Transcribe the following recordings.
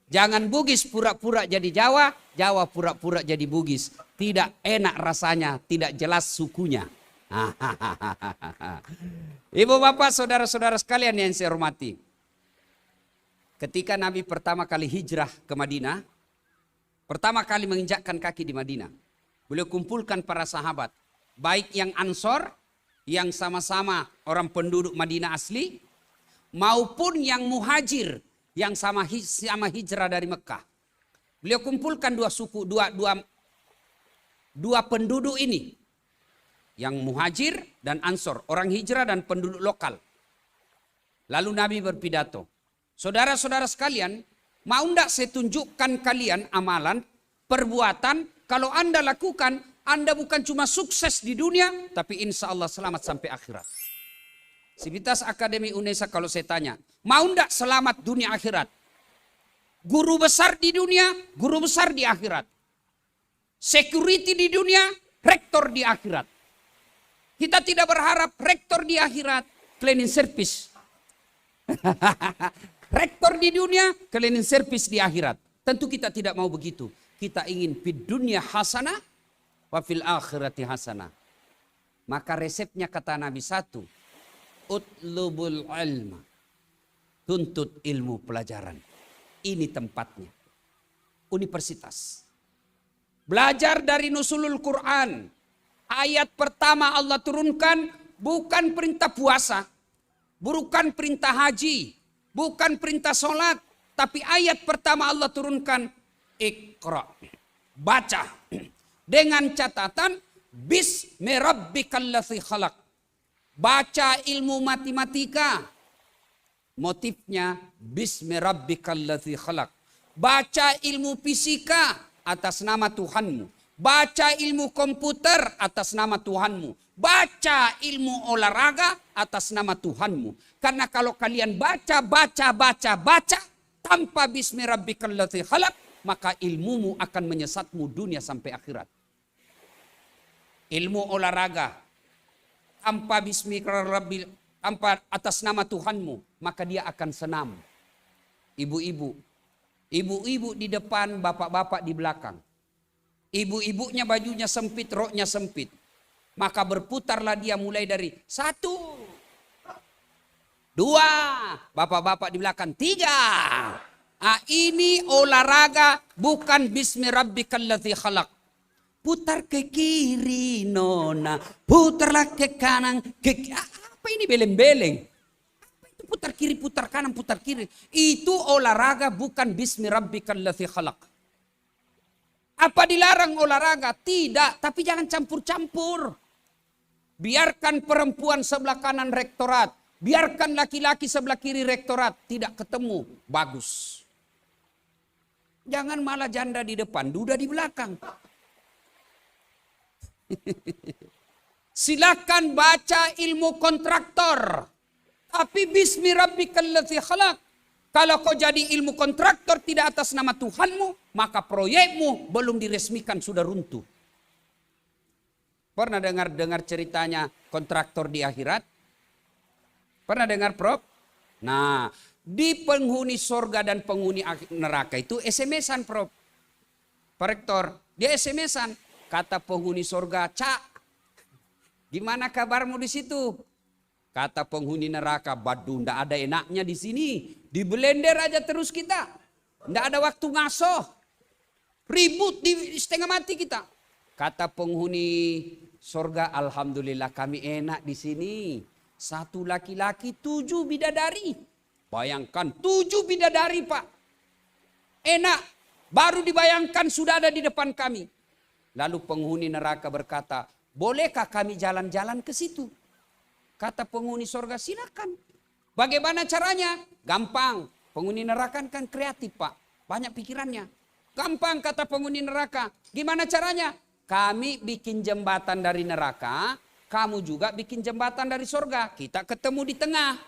Jangan Bugis pura-pura jadi Jawa, Jawa pura-pura jadi Bugis. Tidak enak rasanya, tidak jelas sukunya. Ibu bapak saudara-saudara sekalian yang saya hormati. Ketika Nabi pertama kali hijrah ke Madinah, pertama kali menginjakkan kaki di Madinah, beliau kumpulkan para sahabat, baik yang Ansor, yang sama-sama orang penduduk Madinah asli, maupun yang Muhajir, yang sama hijrah dari Mekah. Beliau kumpulkan dua suku, dua penduduk ini. Yang Muhajir dan Ansor, orang hijrah dan penduduk lokal. Lalu Nabi berpidato, saudara-saudara sekalian, mau enggak saya tunjukkan kalian amalan, perbuatan, kalau Anda lakukan, Anda bukan cuma sukses di dunia, tapi insya Allah selamat sampai akhirat. Sivitas Akademi Unesa kalau saya tanya, mau enggak selamat dunia akhirat? Guru besar di dunia, guru besar di akhirat. Security di dunia, rektor di akhirat. Kita tidak berharap rektor di akhirat, cleaning service. Rektor di dunia, cleaning service di akhirat. Tentu kita tidak mau begitu. Kita ingin fid dunya hasanah, wa fil akhirati hasanah. Maka resepnya kata Nabi satu, utlubul ilma, tuntut ilmu pelajaran. Ini tempatnya. Universitas. Belajar dari nusulul Quran. Ayat pertama Allah turunkan bukan perintah puasa, bukan perintah haji, bukan perintah sholat. Tapi ayat pertama Allah turunkan Iqra. Baca. Dengan catatan Bismi rabbikal ladzi khalaq. Baca ilmu matematika. Motifnya Bismi rabbikal ladzi khalaq. Baca ilmu fisika atas nama Tuhanmu. Baca ilmu komputer atas nama Tuhanmu. Baca ilmu olahraga atas nama Tuhanmu. Karena kalau kalian baca tanpa Bismi rabbikal ladzi khalaq, maka ilmumu akan menyesatmu dunia sampai akhirat. Ilmu olahraga tanpa Bismi rabbil, tanpa atas nama Tuhanmu, maka dia akan senam. Ibu-ibu di depan, bapak-bapak di belakang. Ibu-ibunya bajunya sempit, roknya sempit. Maka berputarlah dia mulai dari 1, 2, bapak-bapak di belakang 3. Ini olahraga bukan Bismi rabbikal ladzi khalaq. Putar ke kiri nona, putarlah ke kanan, apa ini beleng-beleng? Apa itu putar kiri, putar kanan, putar kiri? Itu olahraga bukan Bismi rabbikal ladzi khalaq. Apa dilarang olahraga? Tidak, tapi jangan campur-campur. Biarkan perempuan sebelah kanan rektorat, biarkan laki-laki sebelah kiri rektorat, tidak ketemu, bagus. Jangan malah janda di depan, duda di belakang. Silakan baca ilmu kontraktor, tapi Bismi rabbikal ladzi khalaq. Kalau kau jadi ilmu kontraktor tidak atas nama Tuhanmu, maka proyekmu belum diresmikan sudah runtuh. Pernah dengar ceritanya kontraktor di akhirat? Pernah dengar, Prof? Nah, di penghuni sorga dan penghuni neraka itu SMS-an, Prof. Pak Rektor, dia SMS-an. Kata penghuni sorga, Cak, gimana kabarmu di situ? Kata penghuni neraka, badu, ndak ada enaknya di sini. Di blender aja terus kita. Ndak ada waktu ngasoh. Ribut di setengah mati kita. Kata penghuni sorga, alhamdulillah kami enak di sini. 1 laki-laki 7 bidadari. Bayangkan 7 bidadari, Pak. Enak. Baru dibayangkan sudah ada di depan kami. Lalu penghuni neraka berkata, bolehkah kami jalan-jalan ke situ? Kata penghuni sorga, silakan. Bagaimana caranya? Gampang. Penghuni neraka kan kreatif, Pak. Banyak pikirannya. Gampang, kata penghuni neraka. Gimana caranya? Kami bikin jembatan dari neraka, kamu juga bikin jembatan dari sorga. Kita ketemu di tengah.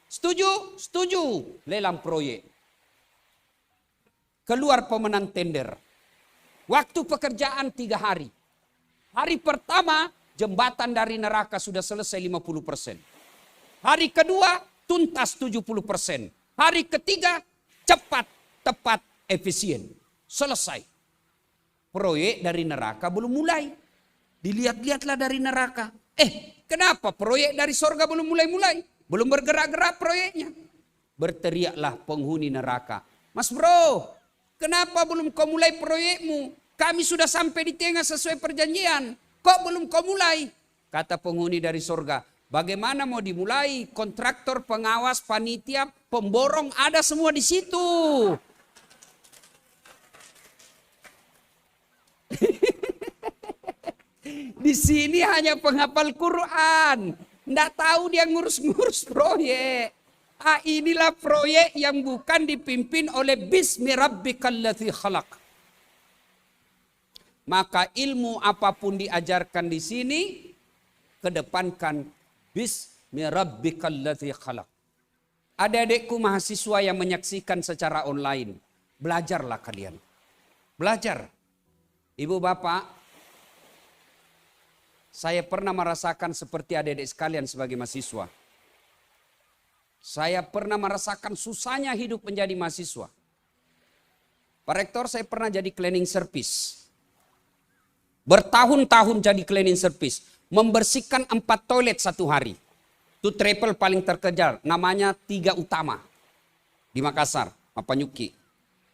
Setuju? Setuju. Lelang proyek. Keluar pemenang tender. Waktu pekerjaan 3 hari. Hari pertama, jembatan dari neraka sudah selesai 50%. Hari kedua, tuntas 70%. Hari ketiga, cepat, tepat efisien. Selesai. Proyek dari neraka belum mulai. Dilihat-lihatlah dari neraka. Kenapa proyek dari sorga belum mulai-mulai? Belum bergerak-gerak proyeknya. Berteriaklah penghuni neraka. Mas bro, kenapa belum kau mulai proyekmu? Kami sudah sampai di tengah sesuai perjanjian. Kok belum kau mulai? Kata penghuni dari sorga. Bagaimana mau dimulai? Kontraktor, pengawas, panitia, pemborong ada semua di situ. Di sini hanya penghafal Quran. Nggak tahu dia ngurus-ngurus proyek. Inilah proyek yang bukan dipimpin oleh Bismi Rabbikal ladzi khalaq. Maka ilmu apapun diajarkan di sini, kedepankan Bismi Rabbikal ladzi khalaq. Adik-adikku mahasiswa yang menyaksikan secara online, belajarlah kalian. Belajar. Ibu bapak, saya pernah merasakan seperti adik-adik sekalian sebagai mahasiswa. Saya pernah merasakan susahnya hidup menjadi mahasiswa. Pak Rektor, saya pernah jadi cleaning service. Bertahun-tahun jadi cleaning service. Membersihkan 4 toilet satu hari. Itu travel paling terkejar. Namanya 3 Utama. Di Makassar, Mapanyuki.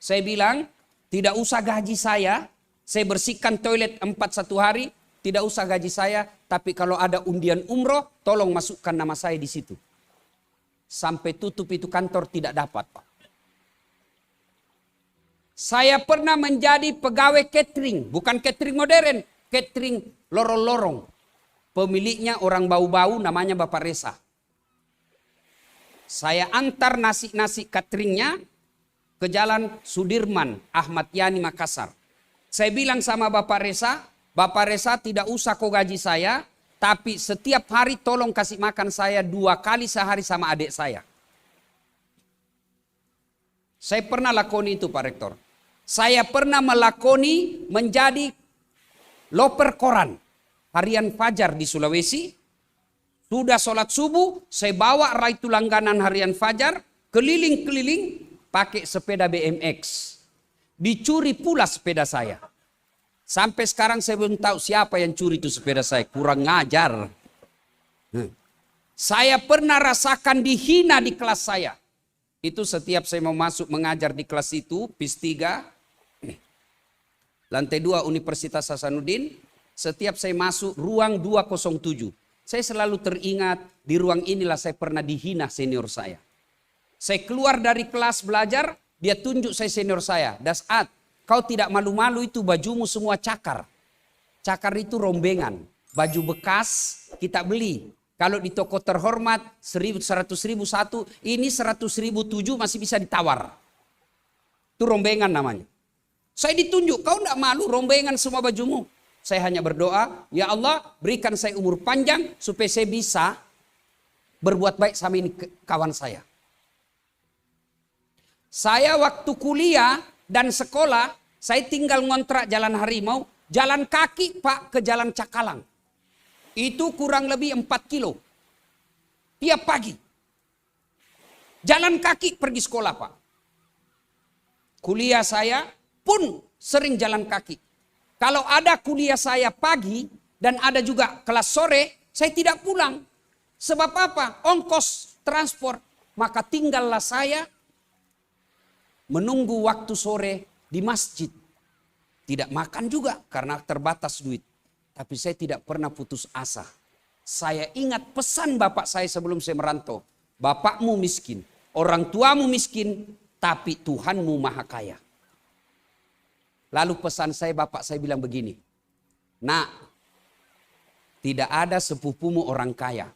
Saya bilang, tidak usah gaji saya bersihkan toilet 4 satu hari. Tidak usah gaji saya, tapi kalau ada undian umroh, tolong masukkan nama saya di situ. Sampai tutup itu kantor tidak dapat, Pak. Saya pernah menjadi pegawai catering, bukan catering modern, catering lorong-lorong. Pemiliknya orang bau-bau namanya Bapak Reza. Saya antar nasi-nasi cateringnya ke Jalan Sudirman, Ahmad Yani, Makassar. Saya bilang sama Bapak Reza tidak usah kau gaji saya, tapi setiap hari tolong kasih makan saya 2 kali sehari sama adik saya. Saya pernah lakoni itu Pak Rektor. Saya pernah melakoni menjadi loper koran harian Fajar di Sulawesi. Sudah sholat subuh, saya bawa raitu langganan harian Fajar, keliling-keliling pakai sepeda BMX. Dicuri pula sepeda saya. Sampai sekarang saya belum tahu siapa yang curi itu sepeda saya. Kurang ngajar. Saya pernah rasakan dihina di kelas saya. Itu setiap saya mau masuk mengajar di kelas itu, PIS 3, lantai 2 Universitas Hasanuddin. Setiap saya masuk ruang 207. Saya selalu teringat di ruang inilah saya pernah dihina senior saya. Saya keluar dari kelas belajar, dia tunjuk saya senior saya. Dasat, kau tidak malu-malu itu bajumu semua cakar. Cakar itu rombengan. Baju bekas kita beli. Kalau di toko terhormat 100.000 satu, ini 100.007 masih bisa ditawar. Itu rombengan namanya. Saya ditunjuk, kau tidak malu rombengan semua bajumu. Saya hanya berdoa, ya Allah berikan saya umur panjang supaya saya bisa berbuat baik sama ini kawan saya. Saya waktu kuliah dan sekolah, saya tinggal ngontrak Jalan Harimau, jalan kaki Pak ke Jalan Cakalang. Itu kurang lebih 4 kilo. Tiap pagi. Jalan kaki pergi sekolah Pak. Kuliah saya pun sering jalan kaki. Kalau ada kuliah saya pagi dan ada juga kelas sore, saya tidak pulang. Sebab apa? Ongkos transport. Maka tinggallah saya menunggu waktu sore di masjid. Tidak makan juga karena terbatas duit. Tapi saya tidak pernah putus asa. Saya ingat pesan bapak saya sebelum saya merantau. Bapakmu miskin, orang tuamu miskin, tapi Tuhanmu maha kaya. Lalu pesan saya, bapak saya bilang begini. Nak, tidak ada sepupumu orang kaya.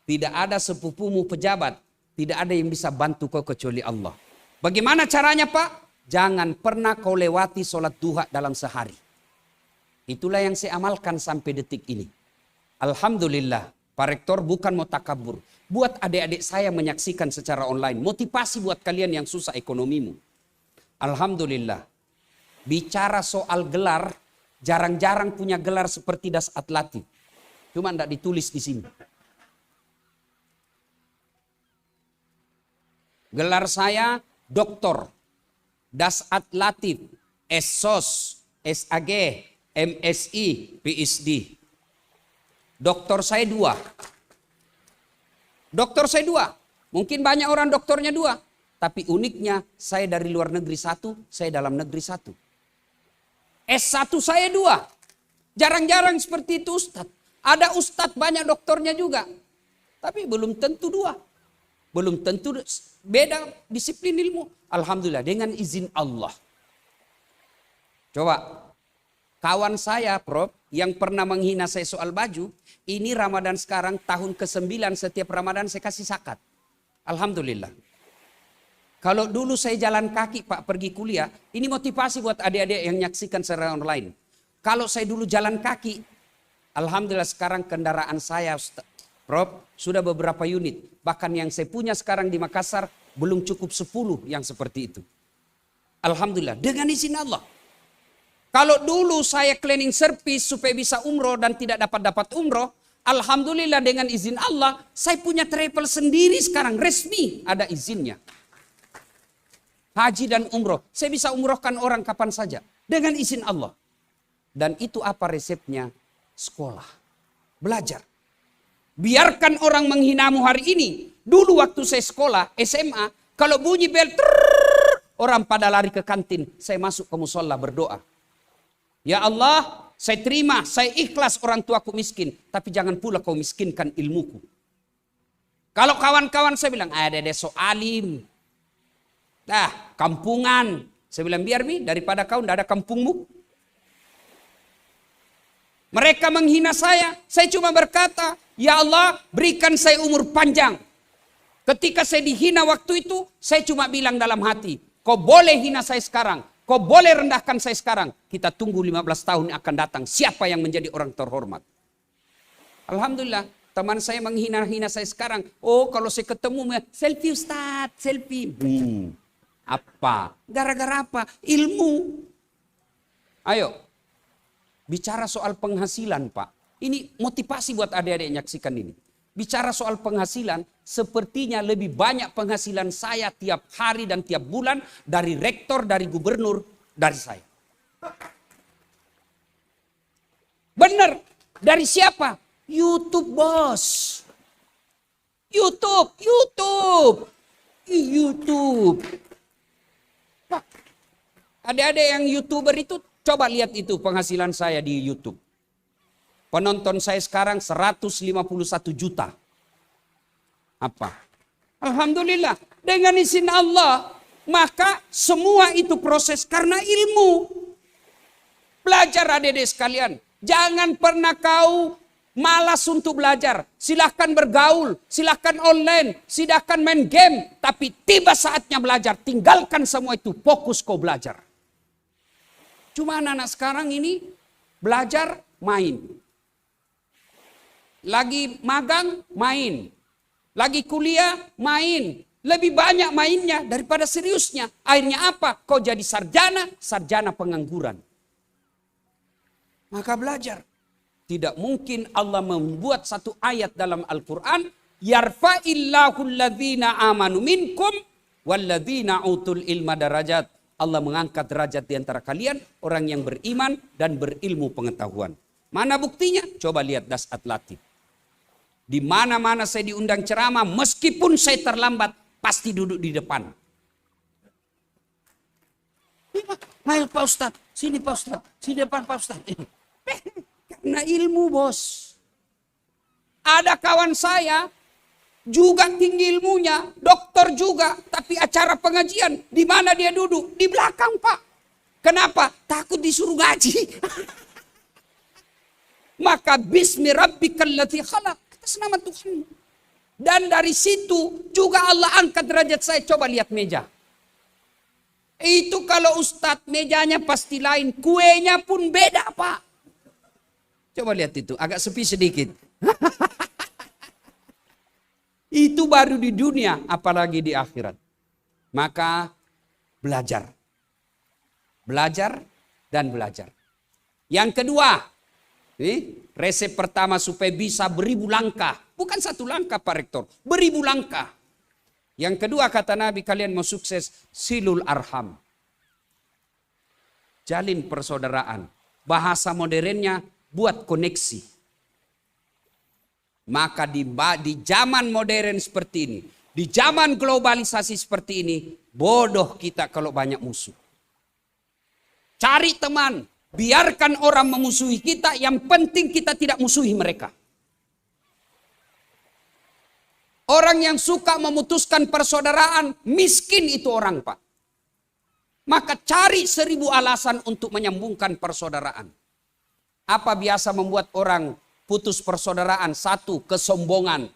Tidak ada sepupumu pejabat. Tidak ada yang bisa bantu kau kecuali Allah. Bagaimana caranya Pak? Jangan pernah kau lewati sholat duha dalam sehari. Itulah yang saya amalkan sampai detik ini. Alhamdulillah, Pak Rektor bukan mau takabur. Buat adik-adik saya menyaksikan secara online. Motivasi buat kalian yang susah ekonomimu. Alhamdulillah. Bicara soal gelar, jarang-jarang punya gelar seperti Das Atlati. Cuma tidak ditulis di sini. Gelar saya doktor. Dasat Latif, SSOS, SAG, MSI, PhD. Doktor saya 2. Doktor saya 2. Mungkin banyak orang doktornya 2. Tapi uniknya saya dari luar negeri 1, saya dalam negeri 1. S1 saya 2. Jarang-jarang seperti itu Ustadz. Ada Ustadz banyak doktornya juga. Tapi belum tentu 2. Belum tentu beda disiplin ilmu. Alhamdulillah dengan izin Allah. Coba. Kawan saya, Prof, yang pernah menghina saya soal baju, ini Ramadan sekarang tahun ke-9 setiap Ramadan saya kasih zakat. Alhamdulillah. Kalau dulu saya jalan kaki, Pak, pergi kuliah, ini motivasi buat adik-adik yang menyaksikan secara online. Kalau saya dulu jalan kaki, alhamdulillah sekarang kendaraan saya, Prof, sudah beberapa unit. Bahkan yang saya punya sekarang di Makassar belum cukup 10 yang seperti itu. Alhamdulillah, dengan izin Allah. Kalau dulu saya cleaning service supaya bisa umroh dan tidak dapat umroh, alhamdulillah dengan izin Allah, saya punya travel sendiri sekarang, resmi ada izinnya. Haji dan umroh, saya bisa umrohkan orang kapan saja dengan izin Allah. Dan itu apa resepnya? Sekolah, belajar. Biarkan orang menghinamu hari ini. Dulu waktu saya sekolah, SMA, kalau bunyi bel, orang pada lari ke kantin, saya masuk ke musola berdoa. Ya Allah, saya terima, saya ikhlas orang tuaku miskin. Tapi jangan pula kau miskinkan ilmuku. Kalau kawan-kawan saya bilang, ada so alim. Kampungan. Saya bilang, biar Mi, daripada kau tidak ada kampungmu. Mereka menghina saya cuma berkata, ya Allah berikan saya umur panjang. Ketika saya dihina waktu itu, saya cuma bilang dalam hati, kau boleh hina saya sekarang. Kau boleh rendahkan saya sekarang. Kita tunggu 15 tahun yang akan datang. Siapa yang menjadi orang terhormat. Alhamdulillah. Teman saya menghina-hina saya sekarang. Oh kalau saya ketemu. Selfie Ustaz. Selfie. Apa? Gara-gara apa? Ilmu. Ayo. Bicara soal penghasilan Pak. Ini motivasi buat adik-adik yang nyaksikan ini. Bicara soal penghasilan, sepertinya lebih banyak penghasilan saya tiap hari dan tiap bulan dari rektor, dari gubernur, dari saya. Benar, dari siapa? YouTube bos. YouTube. Pak, adik-adik yang YouTuber itu, coba lihat itu penghasilan saya di YouTube. Penonton saya sekarang 151 juta. Apa? Alhamdulillah. Dengan izin Allah. Maka semua itu proses karena ilmu. Belajar adik-adik sekalian. Jangan pernah kau malas untuk belajar. Silahkan bergaul. Silahkan online. Silahkan main game. Tapi tiba saatnya belajar. Tinggalkan semua itu. Fokus kau belajar. Cuma anak-anak sekarang ini belajar main. Lagi magang, main. Lagi kuliah, main. Lebih banyak mainnya daripada seriusnya. Akhirnya apa? Kau jadi sarjana pengangguran. Maka belajar. Tidak mungkin Allah membuat satu ayat dalam Al-Quran. Yarfa'illahu alladhina amanu minkum walladhina utul ilma darajat. Allah mengangkat derajat di antara kalian. Orang yang beriman dan berilmu pengetahuan. Mana buktinya? Coba lihat Dasat Latif. Di mana-mana saya diundang ceramah, meskipun saya terlambat, pasti duduk di depan. Ayo Pak Ustadz, sini Pak Ustadz, sini depan Pak Ustadz. Karena ilmu bos. Ada kawan saya, juga tinggi ilmunya, dokter juga, tapi acara pengajian, di mana dia duduk? Di belakang Pak. Kenapa? Takut disuruh ngaji. Maka bismi rabbikal ladzi khalaq. Nama Tuhan. Dan dari situ juga Allah angkat derajat saya. Coba lihat meja. Itu kalau Ustadz mejanya pasti lain. Kuenya pun beda Pak. Coba lihat itu. Agak sepi sedikit. Itu baru di dunia. Apalagi di akhirat. Maka belajar. Belajar dan belajar. Yang kedua. Resep pertama supaya bisa beribu langkah. Bukan satu langkah Pak Rektor. Beribu langkah. Yang kedua kata Nabi, kalian mau sukses, silul arham. jalin persaudaraan. Bahasa modernnya, buat koneksi. Maka di zaman modern seperti ini, di zaman globalisasi seperti ini, bodoh kita kalau banyak musuh. Cari teman, biarkan orang memusuhi kita, yang penting kita tidak musuhi mereka. Orang yang suka memutuskan persaudaraan, miskin itu orang, Pak. Maka cari 1000 alasan untuk menyambungkan persaudaraan. Apa biasa membuat orang putus persaudaraan? Satu, kesombongan.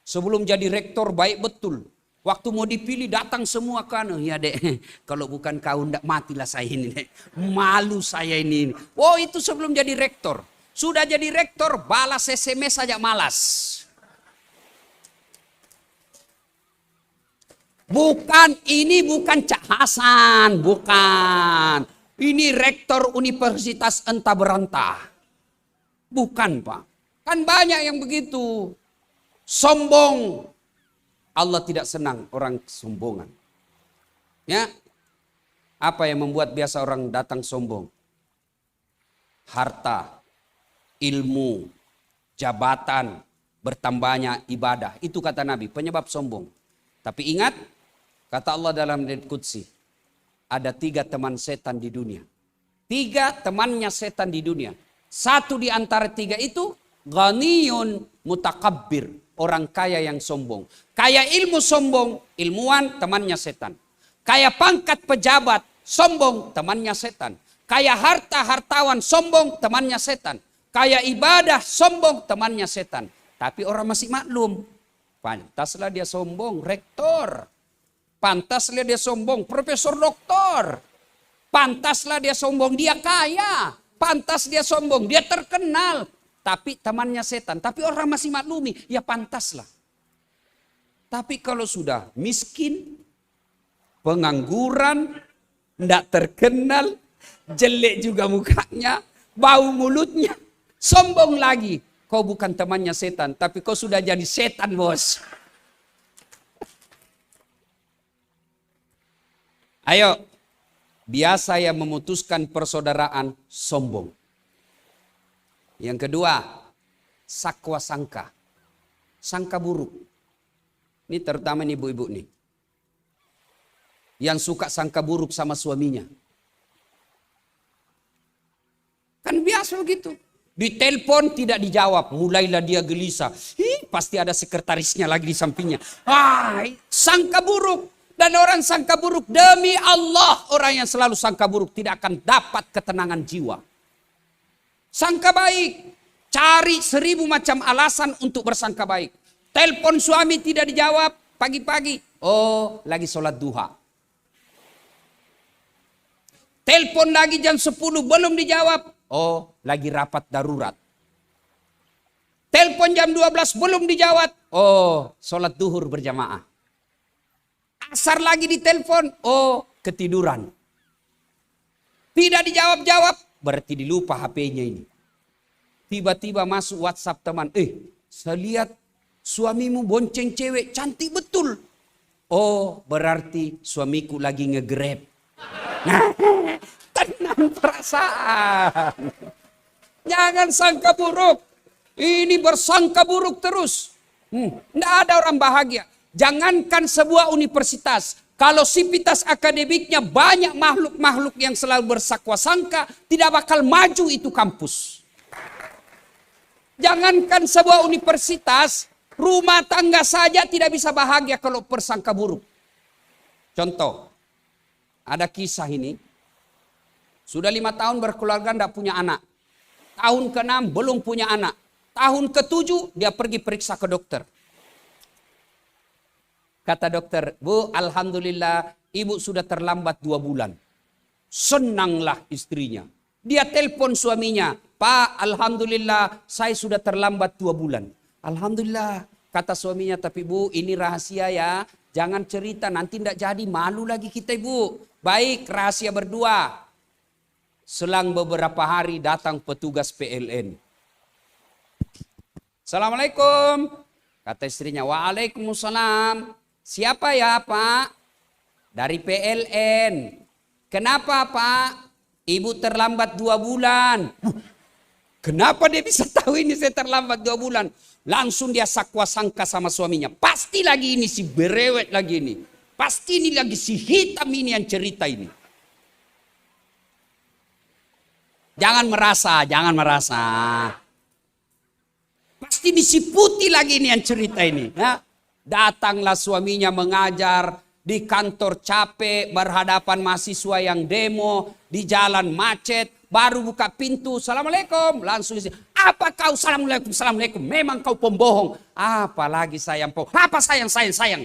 Sebelum jadi rektor baik betul. Waktu mau dipilih datang semua kan. Ya dek, kalau bukan kau ndak matilah saya ini dek. Malu saya ini. Oh itu sebelum jadi rektor. Sudah jadi rektor balas SMS saja malas. Bukan, ini bukan Cak Hasan, bukan. Ini rektor universitas entah berantah. Bukan, Pak. Kan banyak yang begitu. Sombong. Allah tidak senang orang sombongan. Ya. Apa yang membuat biasa orang datang sombong? Harta, ilmu, jabatan, bertambahnya ibadah. Itu kata Nabi, penyebab sombong. Tapi ingat, kata Allah dalam hadits qudsi, ada 3 teman setan di dunia. 3 temannya setan di dunia. Satu di antara 3 itu, ghaniyun mutakabbir. Orang kaya yang sombong. Kaya ilmu sombong, ilmuwan temannya setan. Kaya pangkat pejabat, sombong temannya setan. Kaya harta, hartawan, sombong temannya setan. Kaya ibadah, sombong temannya setan. Tapi orang masih maklum. Pantaslah dia sombong, rektor. Pantaslah dia sombong, profesor doktor. Pantaslah dia sombong, dia kaya. Pantas dia sombong, dia terkenal. Tapi temannya setan. Tapi orang masih maklumi, ya pantaslah. Tapi kalau sudah miskin, pengangguran, tidak terkenal, jelek juga mukanya, bau mulutnya, sombong lagi. Kau bukan temannya setan, tapi kau sudah jadi setan, bos. Ayo, biasa yang memutuskan persaudaraan sombong. Yang kedua, sakwa sangka. Sangka buruk. Ini terutama nih ibu-ibu nih. Yang suka sangka buruk sama suaminya. Kan biasa begitu. Ditelepon tidak dijawab. Mulailah dia gelisah. Pasti ada sekretarisnya lagi di sampingnya. Sangka buruk. Dan orang sangka buruk, demi Allah, orang yang selalu sangka buruk tidak akan dapat ketenangan jiwa. Sangka baik, cari 1000 macam alasan untuk bersangka baik. Telepon suami tidak dijawab pagi-pagi. Oh, lagi sholat duha. Telepon lagi jam 10 belum dijawab. Oh, lagi rapat darurat. Telepon jam 12 belum dijawab. Oh, sholat duhur berjamaah. Asar lagi ditelepon. Oh, ketiduran. Tidak dijawab-jawab. Berarti dilupa HP-nya ini. Tiba-tiba masuk WhatsApp teman. Saya lihat suamimu bonceng cewek cantik betul. Oh, berarti suamiku lagi nge-grab. Nah, tenang perasaan. Jangan sangka buruk. Ini bersangka buruk terus. Tidak ada orang bahagia. Jangankan sebuah universitas. Kalau sivitas akademiknya banyak makhluk-makhluk yang selalu bersakwa sangka, tidak bakal maju itu kampus. Jangankan sebuah universitas, rumah tangga saja tidak bisa bahagia kalau bersangka buruk. Contoh, ada kisah ini. Sudah 5 tahun berkeluarga tidak punya anak. Tahun ke-6 belum punya anak. Tahun ke-7 dia pergi periksa ke dokter. Kata dokter, Bu, alhamdulillah ibu sudah terlambat 2 bulan. Senanglah istrinya. Dia telepon suaminya, Pak, alhamdulillah saya sudah terlambat 2 bulan. Alhamdulillah, kata suaminya, tapi Bu ini rahasia ya. Jangan cerita, nanti tidak jadi, malu lagi kita ibu. Baik, rahasia berdua. Selang beberapa hari datang petugas PLN. Assalamualaikum. Kata istrinya, Waalaikumsalam. Siapa ya Pak? Dari PLN. Kenapa Pak? Ibu terlambat 2 bulan. Kenapa dia bisa tahu ini saya terlambat 2 bulan? Langsung dia sakwa sangka sama suaminya. Pasti lagi ini si berewet lagi ini. Pasti ini lagi si hitam ini yang cerita ini. Jangan merasa. Pasti ini si putih lagi ini yang cerita ini. Ya. Datanglah suaminya mengajar. Di kantor capek, berhadapan mahasiswa yang demo. Di jalan macet. Baru buka pintu, Assalamualaikum. Langsung isi, apa kau Assalamualaikum, Assalamualaikum. Memang kau pembohong. Apalagi sayang po. Apa sayang.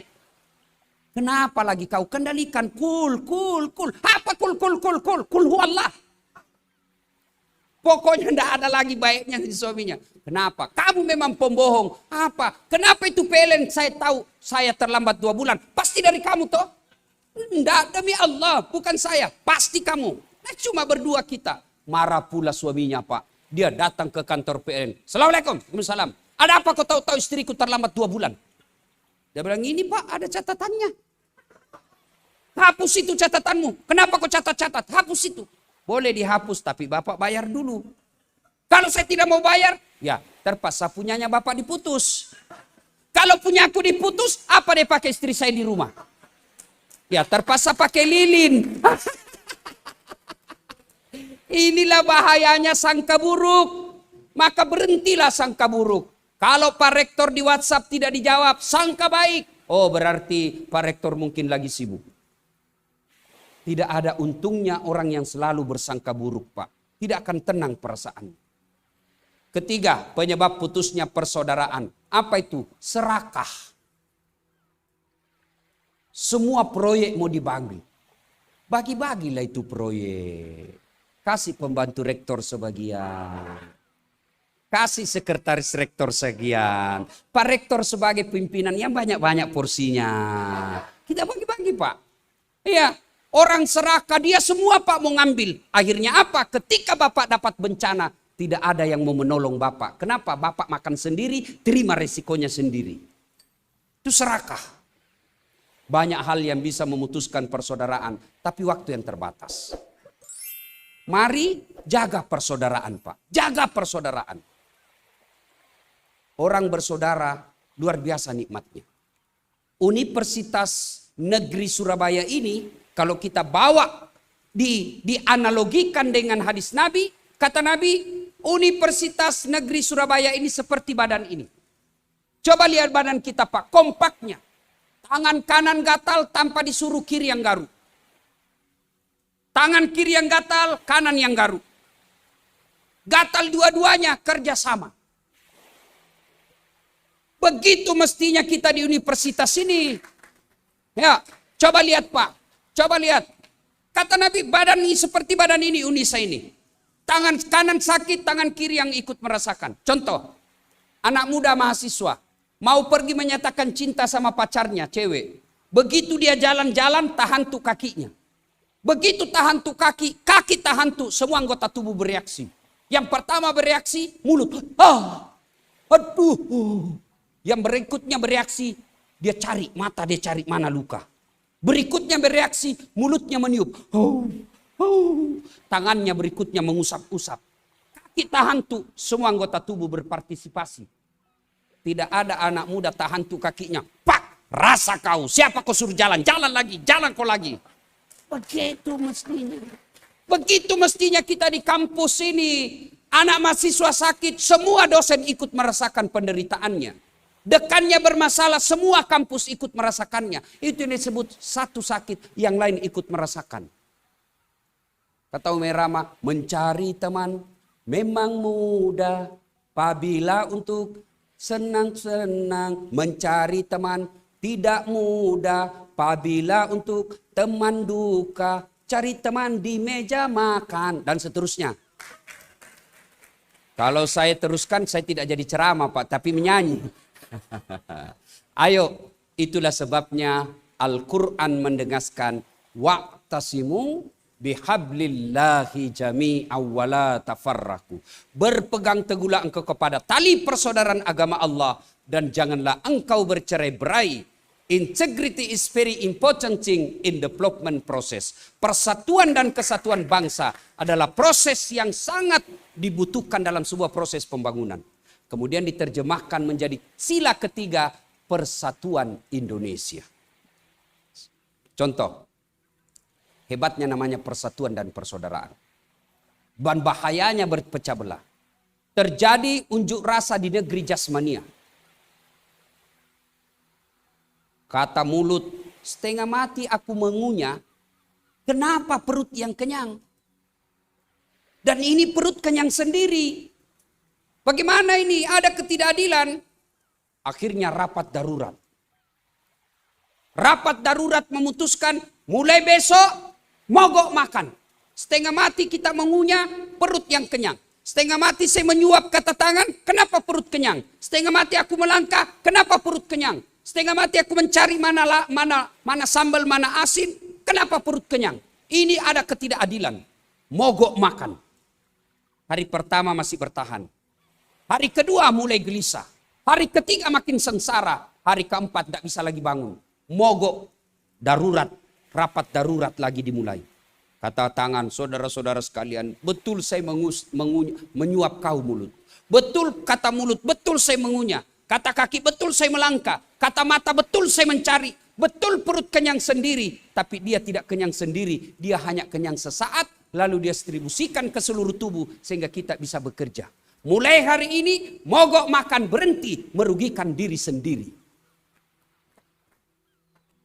Kenapa lagi kau kendalikan? Kul. Apa kul. Kul huwallah. Pokoknya tidak ada lagi baiknya di suaminya. Kenapa? Kamu memang pembohong. Apa? Kenapa itu PLN? Saya tahu saya terlambat 2 bulan. Pasti dari kamu toh? Tidak, demi Allah. Bukan saya. Pasti kamu. Nah, cuma berdua kita. Marah pula suaminya, Pak. Dia datang ke kantor PLN. Assalamualaikum. Waalaikumsalam. Ada apa kau tahu istriku terlambat 2 bulan? Dia bilang, ini Pak ada catatannya. Hapus itu catatanmu. Kenapa kau catat? Hapus itu. Boleh dihapus tapi Bapak bayar dulu. Kalau saya tidak mau bayar, ya terpaksa punyanya Bapak diputus. Kalau punya aku diputus, apa dia pakai istri saya di rumah? Ya terpaksa pakai lilin. Inilah bahayanya sangka buruk. Maka berhentilah sangka buruk. Kalau Pak Rektor di WhatsApp tidak dijawab, sangka baik. Oh berarti Pak Rektor mungkin lagi sibuk. Tidak ada untungnya orang yang selalu bersangka buruk, Pak. Tidak akan tenang perasaan. Ketiga, penyebab putusnya persaudaraan. Apa itu? Serakah. Semua proyek mau dibagi. Bagi-bagilah itu proyek. Kasih pembantu rektor sebagian. Kasih sekretaris rektor sebagian. Pak Rektor sebagai pimpinan yang banyak-banyak porsinya. Kita bagi-bagi, Pak. Iya. Orang serakah dia semua Pak mau ngambil. Akhirnya apa? Ketika Bapak dapat bencana. Tidak ada yang mau menolong Bapak. Kenapa? Bapak makan sendiri. Terima resikonya sendiri. Itu serakah. Banyak hal yang bisa memutuskan persaudaraan. Tapi waktu yang terbatas. Mari jaga persaudaraan Pak. Jaga persaudaraan. Orang bersaudara luar biasa nikmatnya. Universitas Negeri Surabaya ini. Kalau kita bawa dianalogikan dengan hadis Nabi, kata Nabi, Universitas Negeri Surabaya ini seperti badan ini. Coba lihat badan kita Pak, kompaknya. Tangan kanan gatal tanpa disuruh kiri yang garuk. Tangan kiri yang gatal, kanan yang garuk. Gatal dua-duanya kerja sama. Begitu mestinya kita di universitas ini. Ya, coba lihat Pak. Coba lihat. Kata Nabi, badan ini seperti badan ini, Unisa ini. Tangan kanan sakit, tangan kiri yang ikut merasakan. Contoh, anak muda mahasiswa. Mau pergi menyatakan cinta sama pacarnya, cewek. Begitu dia jalan-jalan, tahan tuh kakinya. Begitu tahan tuh kaki tahan tuh, semua anggota tubuh bereaksi. Yang pertama bereaksi, mulut. Aduh. Yang berikutnya bereaksi, dia cari mata, dia cari mana luka. Berikutnya bereaksi, mulutnya meniup. Tangannya berikutnya mengusap-usap. Kaki tahan tuh, semua anggota tubuh berpartisipasi. Tidak ada anak muda tahan tuh kakinya. Pak, rasa kau. Siapa kau suruh jalan? Jalan lagi, jalan kau lagi. Begitu mestinya. Begitu mestinya kita di kampus ini. Anak mahasiswa sakit, semua dosen ikut merasakan penderitaannya. Dekannya bermasalah, semua kampus ikut merasakannya. Itu yang disebut satu sakit, yang lain ikut merasakan. Kata Umi Rama, mencari teman memang mudah. Apabila untuk senang-senang mencari teman tidak mudah. Apabila untuk teman duka, cari teman di meja makan. Dan seterusnya. Kalau saya teruskan, saya tidak jadi ceramah Pak, tapi menyanyi. Ayo, itulah sebabnya Al-Quran mendengaskan wa'tasimu bihablillahi jami'an wa la tafarraku. Berpegang teguhlah engkau kepada tali persaudaraan agama Allah dan janganlah engkau bercerai-berai Integrity is very important thing in development process. Persatuan dan kesatuan bangsa adalah proses yang sangat dibutuhkan dalam sebuah proses pembangunan. Kemudian diterjemahkan menjadi sila ketiga, persatuan Indonesia. Contoh, hebatnya namanya persatuan dan persaudaraan. Dan bahayanya berpecah belah. Terjadi unjuk rasa di negeri jasmania. Kata mulut, setengah mati aku mengunyah, kenapa perut yang kenyang? Dan ini perut kenyang sendiri. Bagaimana ini? Ada ketidakadilan. Akhirnya rapat darurat. Rapat darurat memutuskan mulai besok mogok makan. Setengah mati kita mengunyah, perut yang kenyang. Setengah mati saya menyuap kata tangan, kenapa perut kenyang? Setengah mati aku melangkah, kenapa perut kenyang? Setengah mati aku mencari mana sambal, mana asin. Kenapa perut kenyang? Ini ada ketidakadilan. Mogok makan. Hari pertama masih bertahan. Hari kedua mulai gelisah. Hari ketiga makin sengsara. Hari keempat tidak bisa lagi bangun. Mogok. Darurat. Rapat darurat lagi dimulai. Kata tangan, saudara-saudara sekalian. Betul saya menyuap kau mulut. Betul kata mulut, betul saya mengunyah. Kata kaki, betul saya melangkah. Kata mata, betul saya mencari. Betul perut kenyang sendiri. Tapi dia tidak kenyang sendiri. Dia hanya kenyang sesaat. Lalu dia distribusikan ke seluruh tubuh. Sehingga kita bisa bekerja. Mulai hari ini, mogok makan berhenti. Merugikan diri sendiri.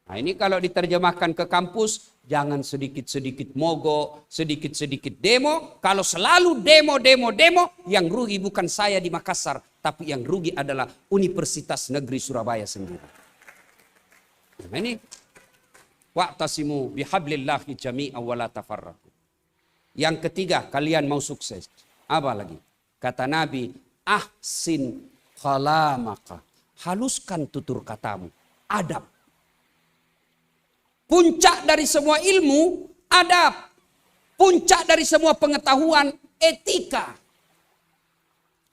Nah ini kalau diterjemahkan ke kampus. Jangan sedikit-sedikit mogok. Sedikit-sedikit demo. Kalau selalu demo. Yang rugi bukan saya di Makassar. Tapi yang rugi adalah Universitas Negeri Surabaya sendiri. Nah ini. Wa'tasimu bihablillahi jami'an wa la tafarraqu. Yang ketiga, kalian mau sukses. Apa lagi? Kata Nabi, ahsin kalamaka. Haluskan tutur katamu. Adab. Puncak dari semua ilmu, adab. Puncak dari semua pengetahuan, etika.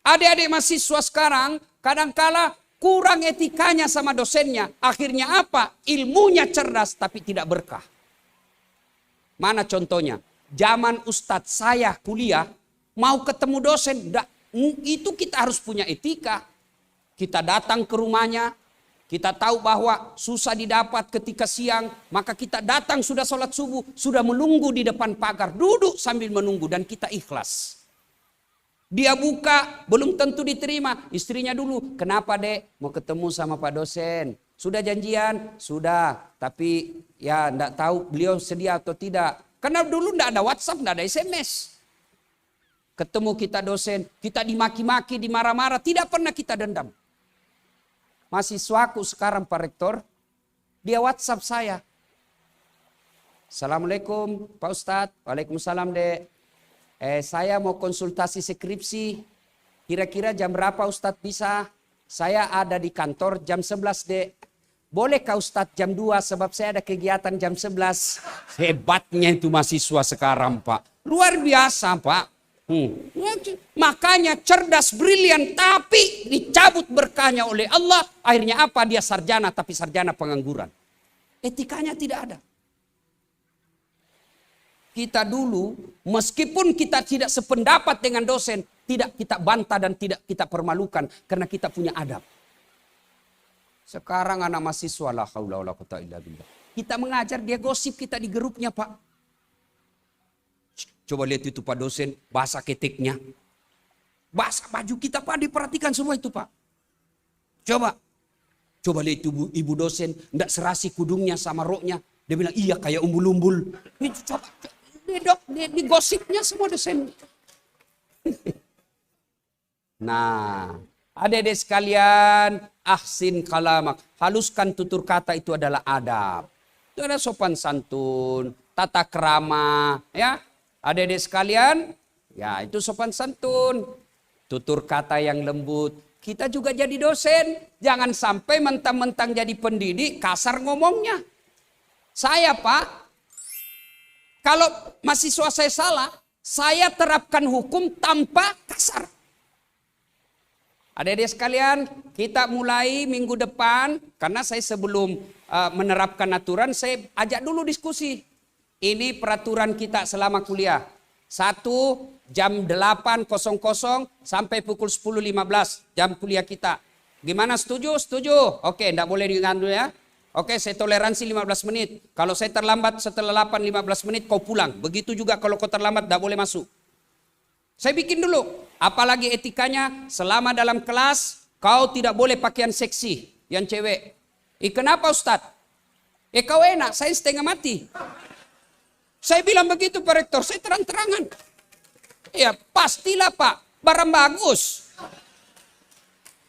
Adik-adik mahasiswa sekarang kadangkala kurang etikanya sama dosennya. Akhirnya apa? Ilmunya cerdas tapi tidak berkah. Mana contohnya? Zaman Ustadz saya kuliah, mau ketemu dosen, itu kita harus punya etika. Kita datang ke rumahnya, kita tahu bahwa susah didapat ketika siang, maka kita datang sudah sholat subuh, sudah menunggu di depan pagar, duduk sambil menunggu dan kita ikhlas. Dia buka, belum tentu diterima. Istrinya dulu, kenapa dek? Mau ketemu sama Pak dosen. Sudah janjian? Sudah. Tapi ya enggak tahu beliau sedia atau tidak. Karena dulu enggak ada WhatsApp, enggak ada SMS. Ketemu kita dosen, kita dimaki-maki, dimarah-marah. Tidak pernah kita dendam. Mahasiswaku sekarang Pak Rektor, dia WhatsApp saya. Assalamualaikum Pak Ustadz. Waalaikumsalam dek. Saya mau konsultasi skripsi. Kira-kira jam berapa Ustadz bisa? Saya ada di kantor jam 11 dek. Bolehkah Ustadz jam 2 sebab saya ada kegiatan jam 11. Hebatnya itu mahasiswa sekarang Pak. Luar biasa Pak. Makanya cerdas, brilian, tapi dicabut berkahnya oleh Allah. Akhirnya apa? Dia sarjana tapi sarjana pengangguran. Etikanya tidak ada. Kita dulu, meskipun kita tidak sependapat dengan dosen, tidak kita bantah dan tidak kita permalukan karena kita punya adab. Sekarang anak mahasiswa la haula wala quwata illa billah. Kita mengajar, dia gosip kita di grupnya Pak. Coba lihat itu Pak dosen, bahasa keteknya. Bahasa baju kita Pak, diperhatikan semua itu Pak. Coba lihat itu ibu dosen, enggak serasi kudungnya sama roknya. Dia bilang iya kayak umbul-umbul. Coba. Di gosipnya semua dosen. Nah, adik-adik sekalian, ahsin kalamak. Haluskan tutur kata itu adalah adab. Itu ada sopan santun, tata krama, ya. Adik-adik sekalian, ya itu sopan santun. Tutur kata yang lembut. Kita juga jadi dosen, jangan sampai mentang-mentang jadi pendidik kasar ngomongnya. Saya Pak, kalau mahasiswa saya salah, saya terapkan hukum tanpa kasar. Adik-adik sekalian, kita mulai minggu depan, karena saya sebelum menerapkan aturan, saya ajak dulu diskusi. Ini peraturan kita selama kuliah. 1 jam 8.00 sampai pukul 10.15 jam kuliah kita. Gimana, setuju? Setuju. Oke, enggak boleh diganggu ya. Oke, saya toleransi 15 menit. Kalau saya terlambat setelah 15 menit, kau pulang. Begitu juga kalau kau terlambat, enggak boleh masuk. Saya bikin dulu. Apalagi etikanya, selama dalam kelas, kau tidak boleh pakaian seksi yang cewek. Kenapa Ustaz? Kau enak, saya setengah mati. Saya bilang begitu Pak Rektor, saya terang-terangan. Ya pastilah Pak, barang bagus.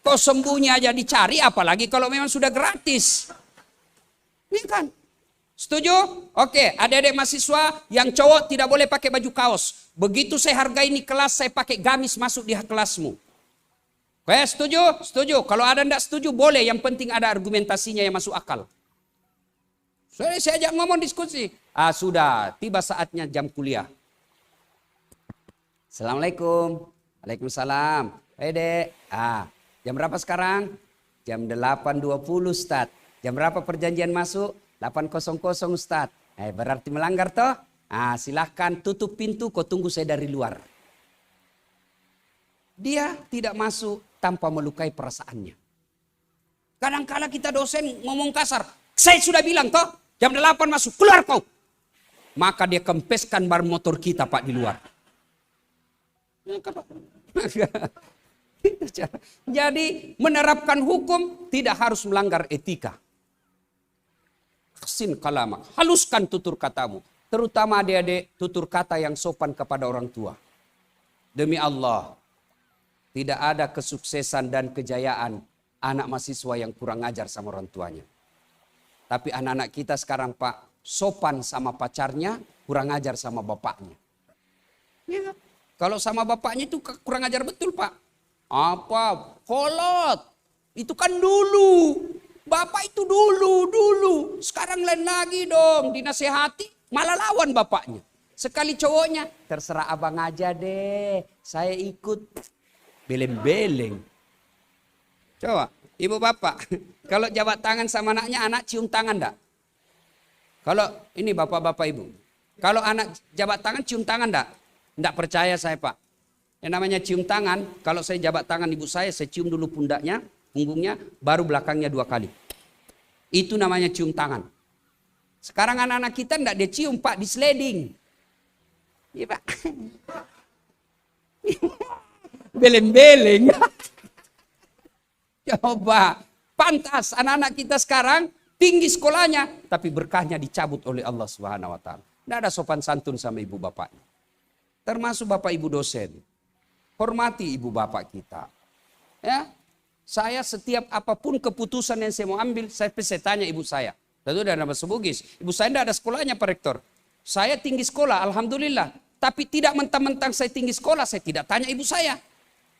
Kau sembunyi aja dicari, apalagi kalau memang sudah gratis. Ini kan. Setuju? Oke, adik-adik mahasiswa yang cowok tidak boleh pakai baju kaos. Begitu saya hargai ini kelas, saya pakai gamis masuk di kelasmu. Oke, setuju? Setuju. Kalau ada tidak setuju, boleh. Yang penting ada argumentasinya yang masuk akal. Saya ajak ngomong diskusi. Sudah, tiba saatnya jam kuliah. Assalamualaikum. Waalaikumsalam. Dek. Jam berapa sekarang? Jam 8.20 Ustaz. Jam berapa perjanjian masuk? 8.00 Ustaz. Berarti melanggar toh? Silahkan tutup pintu, kau tunggu saya dari luar. Dia tidak masuk tanpa melukai perasaannya. Kadang-kala kita dosen ngomong kasar. Saya sudah bilang toh, jam 8 masuk, keluar kau. Maka dia kempeskan bar motor kita Pak di luar. Jadi menerapkan hukum tidak harus melanggar etika. Ahsin kalamak, haluskan tutur katamu. Terutama adik-adik, tutur kata yang sopan kepada orang tua. Demi Allah, tidak ada kesuksesan dan kejayaan anak mahasiswa yang kurang ajar sama orang tuanya. Tapi anak-anak kita sekarang Pak, sopan sama pacarnya, kurang ajar sama bapaknya. Ya, kalau sama bapaknya itu kurang ajar betul Pak. Apa? Kolot. Itu kan dulu. Bapak itu dulu. Sekarang lain lagi dong. Dinasehati malah lawan bapaknya. Sekali cowoknya, terserah abang aja deh. Saya ikut. Beleng-beleng. Coba, ibu bapak. Kalau jabat tangan sama anaknya, anak cium tangan enggak? Kalau ini bapak-bapak ibu. Kalau anak jabat tangan, cium tangan enggak? Enggak percaya saya Pak. Yang namanya cium tangan, kalau saya jabat tangan ibu saya cium dulu pundaknya. Punggungnya, baru belakangnya 2 kali. Itu namanya cium tangan. Sekarang anak-anak kita enggak dia cium Pak, di sliding. Iya Pak. Beleng-beleng. Coba, pantas anak-anak kita sekarang tinggi sekolahnya, tapi berkahnya dicabut oleh Allah Subhanahu wa taala. Enggak ada sopan santun sama ibu bapaknya. Termasuk bapak ibu dosen. Hormati ibu bapak kita. Ya. Saya setiap apapun keputusan yang saya mau ambil, saya tanya ibu saya. Tentu dari nama Sebugis. Ibu saya tidak ada sekolahnya Pak Rektor. Saya tinggi sekolah, alhamdulillah. Tapi tidak mentang-mentang saya tinggi sekolah, saya tidak tanya ibu saya.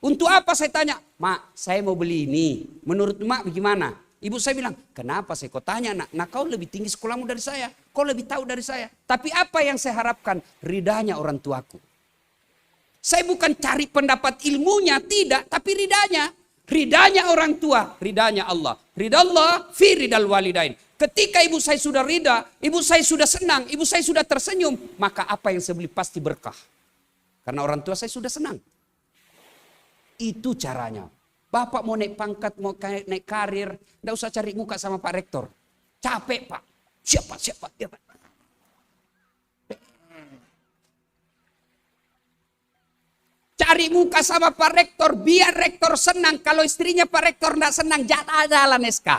Untuk apa saya tanya? Mak, saya mau beli ini. Menurut mak bagaimana? Ibu saya bilang, kenapa saya kau tanya nak? Nah kau lebih tinggi sekolahmu dari saya. Kau lebih tahu dari saya. Tapi apa yang saya harapkan? Ridanya orang tuaku. Saya bukan cari pendapat ilmunya, tidak. Tapi ridanya. Ridanya orang tua, ridanya Allah. Ridha Allah fi ridal walidain. Ketika ibu saya sudah ridha, ibu saya sudah senang, ibu saya sudah tersenyum, maka apa yang saya beli pasti berkah. Karena orang tua saya sudah senang. Itu caranya. Bapak mau naik pangkat, mau naik karir, enggak usah cari muka sama Pak Rektor. Capek Pak. Siapa? Ya, Pak. Cari muka sama Pak Rektor, biar Rektor senang. Kalau istrinya Pak Rektor enggak senang, jalan SK.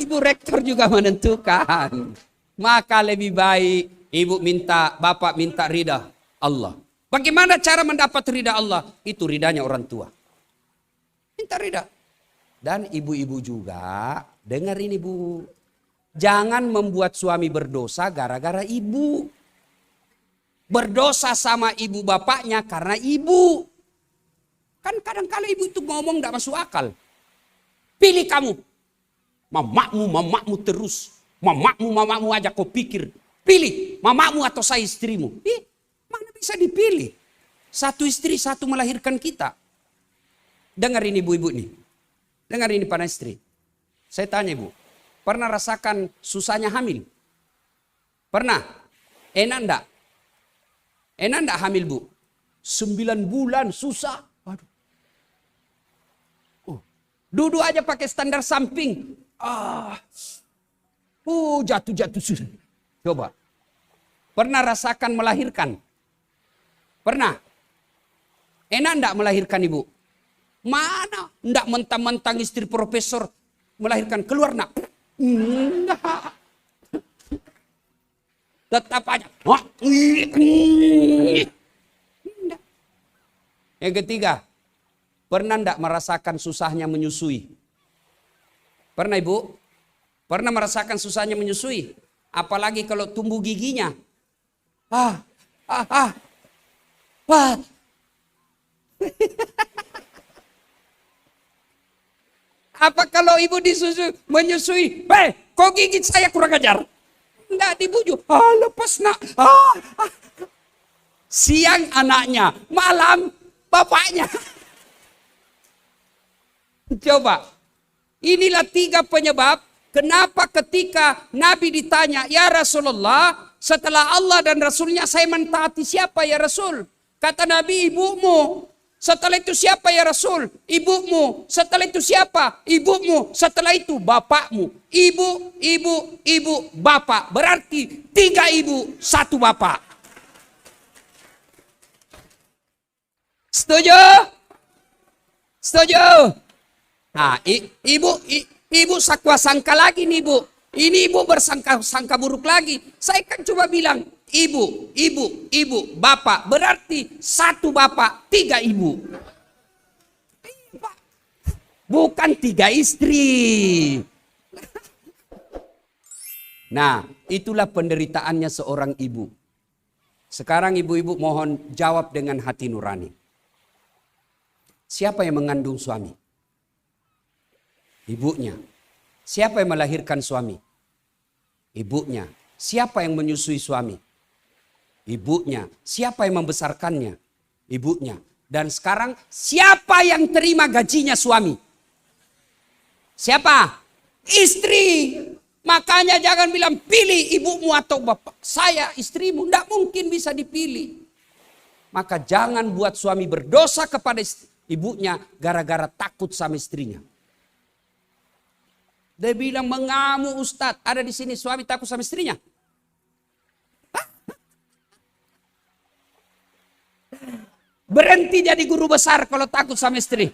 Ibu Rektor juga menentukan. Maka lebih baik ibu minta, bapak minta ridha Allah. Bagaimana cara mendapat ridha Allah? Itu ridhanya orang tua. Minta ridha. Dan ibu-ibu juga, dengar ini Bu. Jangan membuat suami berdosa gara-gara ibu. Berdosa sama ibu bapaknya karena ibu. Kan kadang-kala ibu itu ngomong tidak masuk akal. Pilih kamu. Mamamu terus. Mamamu aja kau pikir. Pilih mamamu atau saya istrimu. Mana bisa dipilih. Satu istri, satu melahirkan kita. Dengar ini ibu-ibu nih. Dengar ini para istri. Saya tanya ibu, pernah rasakan susahnya hamil? Pernah? Enak enggak? Enak enggak hamil bu? 9 bulan susah. Waduh. Duduk aja pakai standar samping. Jatuh sudah. Coba. Pernah rasakan melahirkan? Pernah? Enak enggak melahirkan ibu? Mana? Enggak mentang-mentang istri profesor melahirkan keluar nak? Enggak. Tetap aja. Enggak. Yang ketiga, pernah enggak merasakan susahnya menyusui? Pernah ibu? Pernah merasakan susahnya menyusui? Apalagi kalau tumbuh giginya. Apa kalau ibu menyusui? Kok gigit saya kurang ajar? Enggak dibujuk. Lepas nak. Siang anaknya, malam bapaknya. Coba. Inilah 3 penyebab kenapa ketika Nabi ditanya, ya Rasulullah, setelah Allah dan Rasulnya saya mentaati siapa ya Rasul? Kata Nabi, ibumu. Setelah itu siapa ya Rasul? Ibumu. Setelah itu siapa? Ibumu. Setelah itu bapakmu. Ibu, bapak. Berarti 3 ibu, 1 bapak. Setuju? Setuju? Nah, ibu sakwa sangka lagi nih bu. Ini ibu bersangka buruk lagi. Saya kan coba bilang, ibu, bapak. Berarti 1 bapak, 3 ibu. Bukan 3 istri. Nah, itulah penderitaannya seorang ibu. Sekarang ibu-ibu mohon jawab dengan hati nurani. Siapa yang mengandung suami? Ibunya. Siapa yang melahirkan suami? Ibunya. Siapa yang menyusui suami? Ibunya. Siapa yang membesarkannya? Ibunya. Dan sekarang siapa yang terima gajinya suami? Siapa? Istri. Makanya jangan bilang pilih ibumu atau bapak. Saya istrimu. Tidak mungkin bisa dipilih. Maka jangan buat suami berdosa kepada ibunya gara-gara takut sama istrinya. Dia bilang mengamuk Ustadz. Ada di sini suami takut sama istrinya. Berhenti jadi guru besar kalau takut sama istri.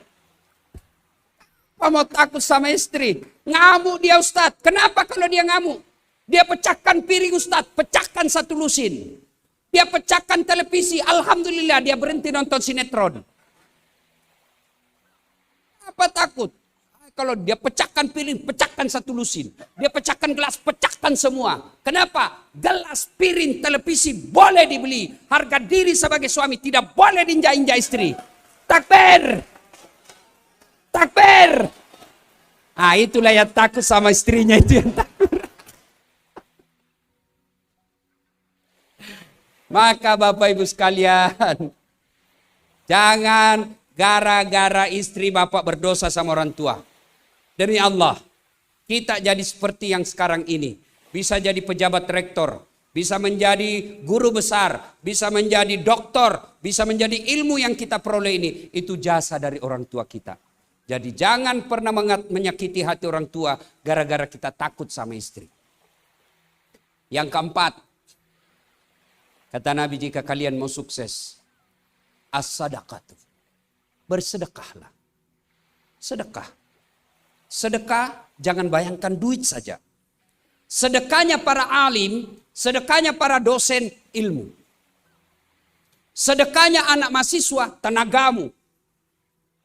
Apa mau takut sama istri? Ngamuk dia Ustadz. Kenapa kalau dia ngamuk? Dia pecahkan piring Ustadz. Pecahkan 1 lusin. Dia pecahkan televisi. Alhamdulillah dia berhenti nonton sinetron. Apa takut? Kalau dia pecahkan piring, pecahkan 1 lusin. Dia pecahkan gelas, pecahkan semua. Kenapa? Gelas, piring, televisi boleh dibeli. Harga diri sebagai suami tidak boleh diinjak-injak istri. Takbir! Takbir! Itulah yang takut sama istrinya itu yang takut. Maka Bapak Ibu sekalian, jangan gara-gara istri Bapak berdosa sama orang tua. Demi Allah, kita jadi seperti yang sekarang ini. Bisa jadi pejabat rektor, bisa menjadi guru besar, bisa menjadi doktor, bisa menjadi ilmu yang kita peroleh ini. Itu jasa dari orang tua kita. Jadi jangan pernah menyakiti hati orang tua gara-gara kita takut sama istri. Yang keempat, kata Nabi, jika kalian mau sukses, as-sadaqatu, bersedekahlah. Sedekah. Sedekah jangan bayangkan duit saja. Sedekahnya para alim, sedekahnya para dosen ilmu. Sedekahnya anak mahasiswa tenagamu.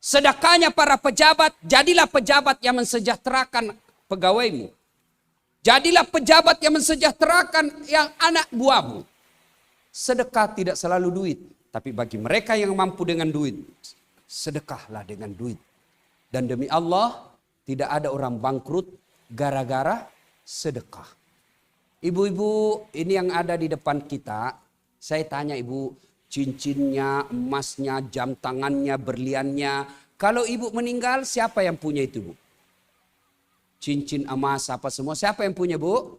Sedekahnya para pejabat, jadilah pejabat yang mensejahterakan pegawaimu. Jadilah pejabat yang mensejahterakan yang anak buahmu. Sedekah tidak selalu duit, tapi bagi mereka yang mampu dengan duit, sedekahlah dengan duit. Dan demi Allah, tidak ada orang bangkrut gara-gara sedekah. Ibu-ibu, ini yang ada di depan kita. Saya tanya ibu, cincinnya, emasnya, jam tangannya, berliannya, Kalau ibu meninggal, siapa yang punya itu, Bu? Cincin emas apa semua, siapa yang punya, Bu?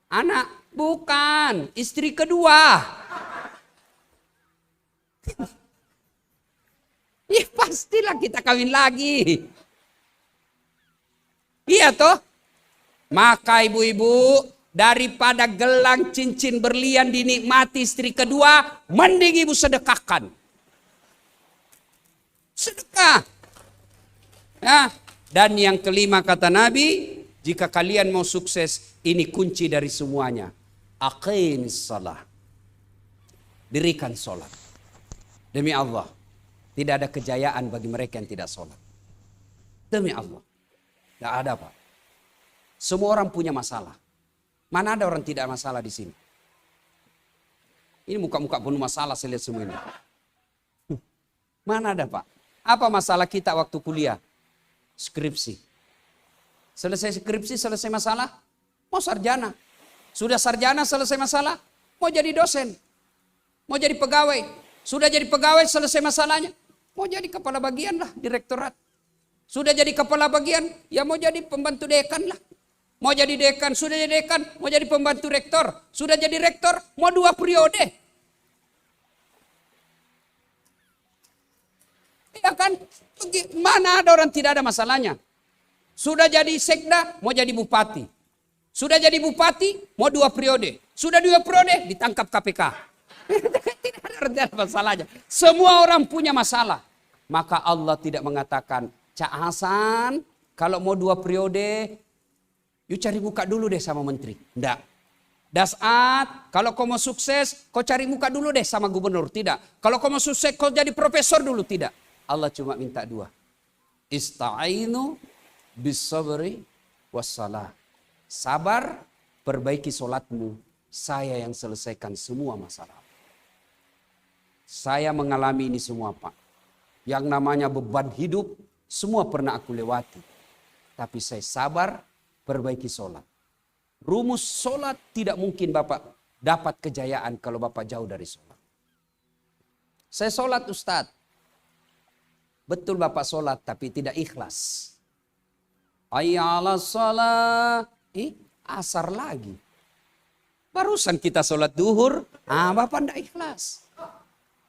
Anak. Bukan, istri kedua. Ya pastilah kita kawin lagi. Iya toh? Maka ibu-ibu, daripada gelang cincin berlian dinikmati istri kedua, mending ibu sedekahkan. Sedekah. Ya. Dan yang kelima kata Nabi, jika kalian mau sukses, ini kunci dari semuanya. Aqimis salah. Dirikan sholat. Demi Allah, tidak ada kejayaan bagi mereka yang tidak sholat. Demi Allah. Tidak ada, Pak. Semua orang punya masalah. Mana ada orang tidak masalah di sini? Ini muka-muka penuh masalah saya lihat semua ini. Mana ada, Pak? Apa masalah kita waktu kuliah? Skripsi. Selesai skripsi, selesai masalah, mau sarjana. Sudah sarjana, selesai masalah, mau jadi dosen. Mau jadi pegawai. Sudah jadi pegawai, selesai masalahnya, mau jadi kepala bagian lah, direktorat. Sudah jadi kepala bagian, ya mau jadi pembantu dekan lah. Mau jadi dekan, sudah jadi dekan, mau jadi pembantu rektor. Sudah jadi rektor, mau 2 periode. Ya kan? Mana ada orang tidak ada masalahnya. Sudah jadi sekda, mau jadi bupati. Sudah jadi bupati, mau 2 periode. Sudah 2 periode, ditangkap KPK. Tidak ada masalahnya. Semua orang punya masalah. Maka Allah tidak mengatakan, Cak Hasan, kalau mau 2 periode, yuk cari muka dulu deh sama menteri. Tidak. Dasat, kalau kau mau sukses, kau cari muka dulu deh sama gubernur. Tidak. Kalau kau mau sukses, kau jadi profesor dulu. Tidak. Allah cuma minta 2. Ista'inu bis-sabri was-salah. Sabar, perbaiki solatmu. Saya yang selesaikan semua masalah. Saya mengalami ini semua, Pak. Yang namanya beban hidup, semua pernah aku lewati. Tapi saya sabar, perbaiki solat. Rumus solat tidak mungkin Bapak dapat kejayaan kalau Bapak jauh dari solat. Saya solat, Ustadz. Betul Bapak solat, tapi tidak ikhlas. Ayyala sholat. Asar lagi. Barusan kita sholat duhur. Bapak tidak ikhlas.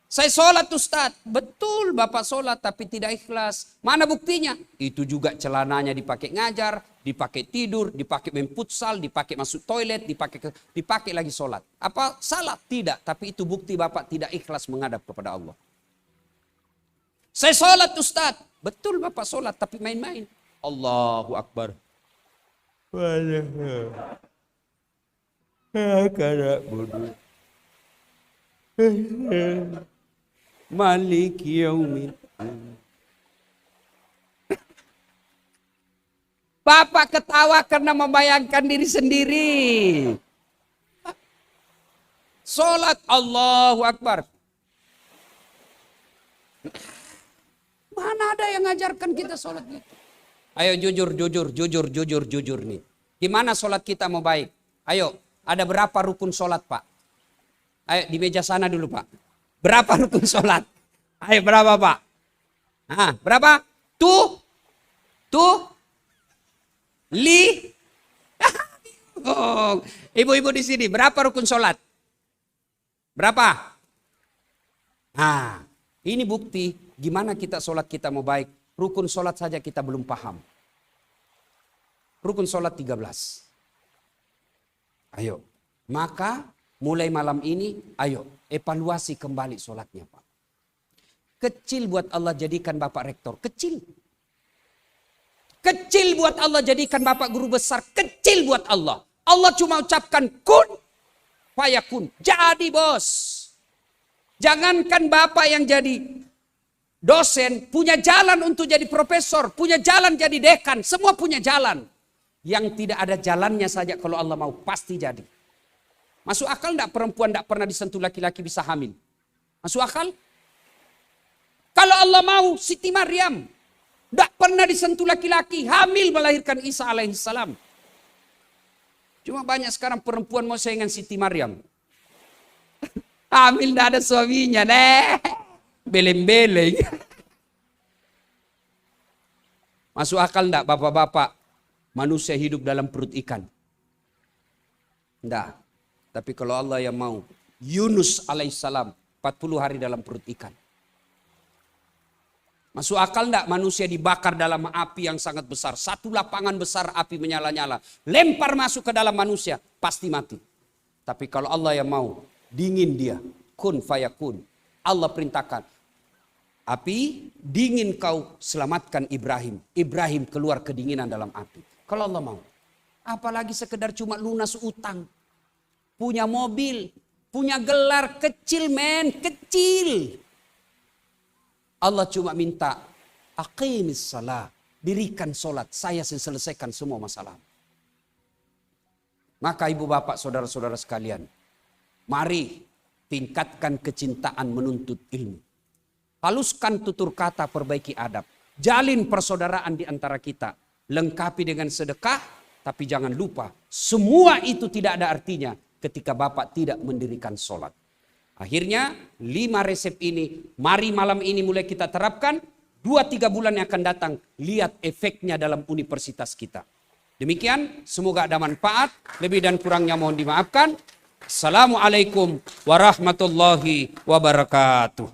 Saya sholat Ustadz. Betul Bapak sholat, tapi tidak ikhlas. Mana buktinya? Itu juga celananya dipakai ngajar, dipakai tidur, dipakai main futsal, dipakai masuk toilet, dipakai lagi sholat. Apa salah? Tidak. Tapi itu bukti Bapak tidak ikhlas menghadap kepada Allah. Saya sholat Ustadz. Betul Bapak sholat tapi main-main. Allahu Akbar. Malik yaumin. Bapak ketawa karena membayangkan diri sendiri. Sholat Allahu Akbar. Mana ada yang ngajarkan kita sholat gitu? Ayo jujur nih. Gimana sholat kita mau baik? Ayo, ada berapa rukun sholat Pak? Ayo di meja sana dulu Pak. Berapa rukun sholat? Ayo berapa Pak? Berapa? Tuh. Oh, ibu-ibu di sini berapa rukun sholat? Berapa? Ini bukti gimana kita sholat kita mau baik. Rukun sholat saja kita belum paham. Rukun sholat 13. Ayo. Maka mulai malam ini, ayo evaluasi kembali sholatnya Pak. Kecil buat Allah jadikan Bapak rektor. Kecil. Kecil buat Allah jadikan Bapak guru besar. Kecil buat Allah. Allah cuma ucapkan kun fayakun. Jadi bos. Jangankan Bapak yang jadi dosen, punya jalan untuk jadi profesor, punya jalan jadi dekan, semua punya jalan. Yang tidak ada jalannya saja kalau Allah mau pasti jadi. Masuk akal enggak perempuan enggak pernah disentuh laki-laki bisa hamil? Masuk akal? Kalau Allah mau Siti Maryam enggak pernah disentuh laki-laki, hamil melahirkan Isa alaihissalam. Cuma banyak sekarang perempuan mau saingan Siti Maryam. Hamil enggak ada suaminya, beleng-beleng. Masuk akal enggak bapak-bapak manusia hidup dalam perut ikan? Enggak. Tapi kalau Allah yang mau, Yunus alaihissalam 40 hari dalam perut ikan. Masuk akal enggak manusia dibakar dalam api yang sangat besar. Satu lapangan besar api menyala-nyala. Lempar masuk ke dalam manusia, pasti mati. Tapi kalau Allah yang mau, dingin dia. Kun fayakun. Allah perintahkan. Api, dingin kau selamatkan Ibrahim. Ibrahim keluar kedinginan dalam api. Kalau Allah mau. Apalagi sekedar cuma lunas utang. Punya mobil. Punya gelar kecil men. Kecil. Allah cuma minta, aqimis salat, dirikan solat, saya selesaikan semua masalah. Maka ibu bapak saudara-saudara sekalian, mari tingkatkan kecintaan menuntut ilmu. Haluskan tutur kata, perbaiki adab. Jalin persaudaraan di antara kita. Lengkapi dengan sedekah, tapi jangan lupa, semua itu tidak ada artinya ketika bapak tidak mendirikan solat. Akhirnya 5 resep ini mari malam ini mulai kita terapkan. 2-3 bulan yang akan datang lihat efeknya dalam universitas kita. Demikian semoga ada manfaat. Lebih dan kurangnya mohon dimaafkan. Assalamualaikum warahmatullahi wabarakatuh.